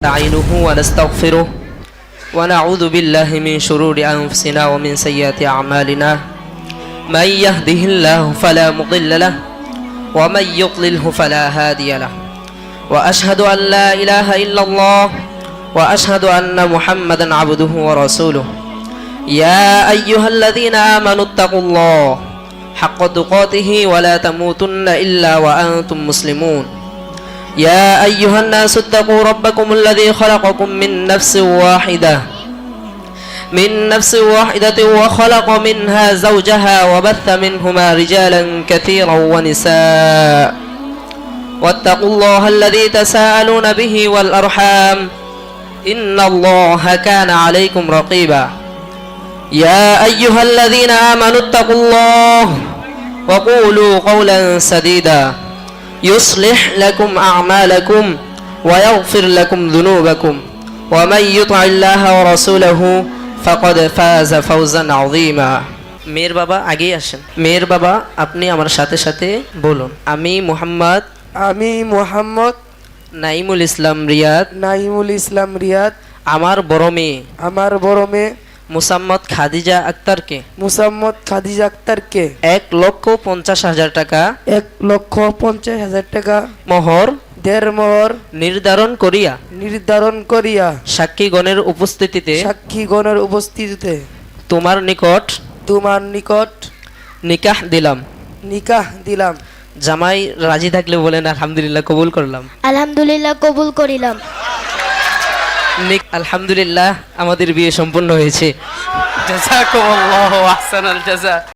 نستعينه ونستغفره ونعوذ بالله من شرور أنفسنا ومن سيئات أعمالنا من يهده الله فلا مضل له ومن يضلله فلا هادي له وأشهد أن لا إله إلا الله وأشهد أن محمدا عبده ورسوله يا أيها الذين آمنوا اتقوا الله حق تقاته ولا تموتن إلا وأنتم مسلمون يا أيها الناس اتقوا ربكم الذي خلقكم من نفس واحدة وخلق منها زوجها وبث منهما رجالا كثيرا ونساء واتقوا الله الذي تساءلون به والأرحام إن الله كان عليكم رقيبا يا أيها الذين آمنوا اتقوا الله وقولوا قولا سديدا يصلح لكم أعمالكم ويغفر لكم ذنوبكم ومن يطع الله ورسوله فقد فاز فوزا عظيما মেয়ের বাবা আগেই আসেন মেয়ের বাবা আপনি আমার সাথে সাথে বলুন আমি মোহাম্মদ নাইমুল ইসলাম রিয়াদ আমার বড় মেয়ে মুসাম্মদ খাদিজা আক্তারকে 1,50,000 টাকা মোহর নির্ধারণ করিয়া সাক্ষীগণের উপস্থিতিতে তোমার নিকট নিকাহ দিলাম জামাই রাজি থাকলে বলেন আলহামদুলিল্লাহ কবুল করিলাম আলহামদুলিল্লাহ আমাদের বিয়ে সম্পন্ন হয়েছে। জাযাকুমুল্লাহু আহসানাল জাযা।